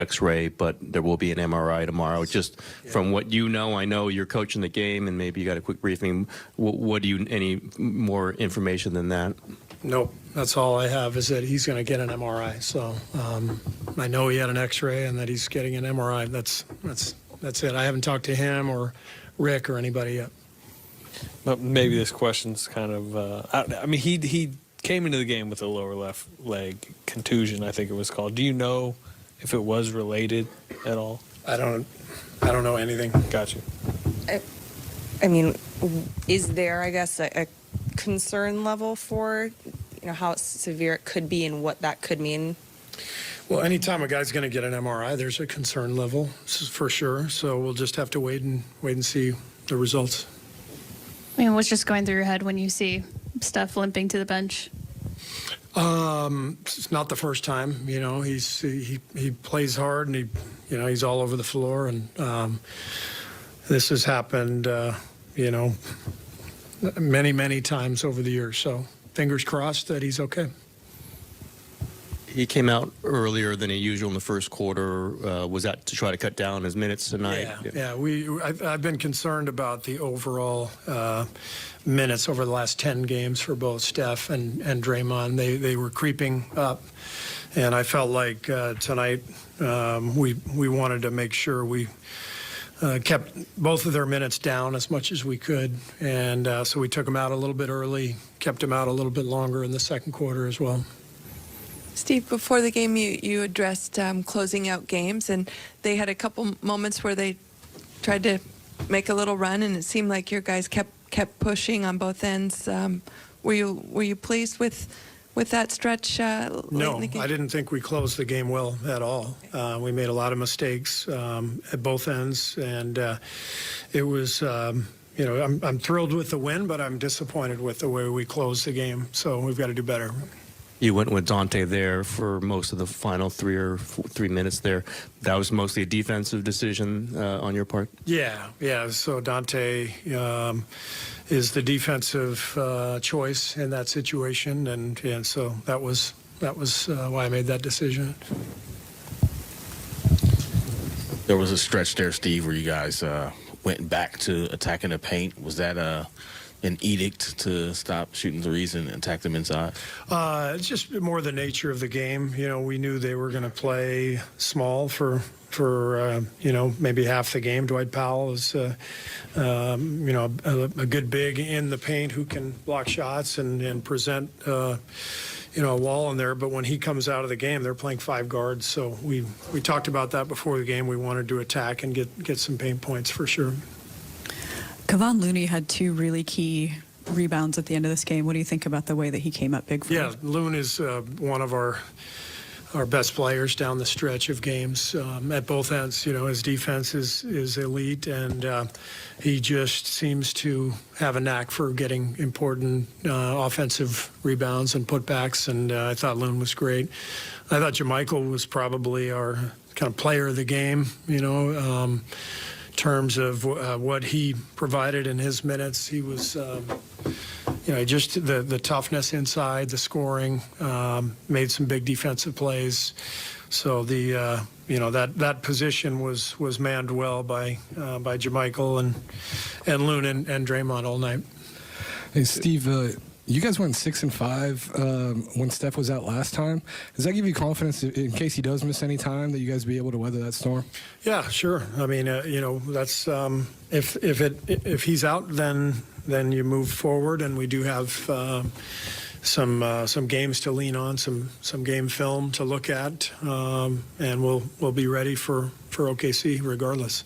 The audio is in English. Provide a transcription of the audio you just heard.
X-ray, but there will be an MRI tomorrow. Just from what you know, I know you're coaching the game, and maybe you got a quick briefing. What do you, any more information than that? Nope. That's all I have is that he's going to get an MRI. So I know he had an X-ray and that he's getting an MRI. That's it. I haven't talked to him or Rick or anybody yet. But maybe this question's kind of. I mean, he came into the game with a lower left leg contusion, I think it was called. Do you know if it was related at all? I don't know anything. Gotcha. I mean, is there, I guess, a concern level for, how severe it could be and what that could mean? Well, anytime a guy's going to get an MRI, there's a concern level, this is for sure. So we'll just have to wait and see the results. I mean, what's just going through your head when you see Steph limping to the bench? It's not the first time. He plays hard and he's all over the floor, and this has happened many times over the years. So fingers crossed that he's okay. He came out earlier than usual in the first quarter. Was that to try to cut down his minutes tonight? Yeah. I've been concerned about the overall minutes over the last 10 games for both Steph and Draymond. They were creeping up, and I felt like tonight we wanted to make sure we kept both of their minutes down as much as we could, and so we took them out a little bit early, kept them out a little bit longer in the second quarter as well. Steve, before the game, you addressed closing out games, and they had a couple moments where they tried to make a little run, and it seemed like your guys kept pushing on both ends. Were you pleased with that stretch? No, I didn't think we closed the game well at all. We made a lot of mistakes at both ends, and it was. I'm thrilled with the win, but I'm disappointed with the way we closed the game. So we've got to do better. You went with Dante there for most of the final 3 minutes there. That was mostly a defensive decision on your part? Yeah. So Dante is the defensive choice in that situation, and so that was why I made that decision. There was a stretch there, Steve, where you guys went back to attacking the paint. Was that an edict to stop shooting threes and attack them inside? It's just more the nature of the game. We knew they were going to play small for maybe half the game. Dwight Powell is a good big in the paint who can block shots and present a wall in there. But when he comes out of the game, they're playing 5 guards. So we talked about that before the game. We wanted to attack and get some paint points for sure. Kevon Looney had 2 really key rebounds at the end of this game. What do you think about the way that he came up big for you? Yeah, Loon is one of our best players down the stretch of games at both ends. His defense is elite, and he just seems to have a knack for getting important offensive rebounds and putbacks, and I thought Loon was great. I thought JaMychal was probably our kind of player of the game, terms of what he provided in his minutes. He was, just the toughness inside, the scoring, made some big defensive plays. So that position was manned well by JaMychal and Loon and Draymond all night. Hey, Steve, you guys went 6 and 5 when Steph was out last time. Does that give you confidence in case he does miss any time that you guys be able to weather that storm? Yeah, sure. I mean, that's if he's out, then you move forward, and we do have some games to lean on, some game film to look at, and we'll be ready for OKC regardless.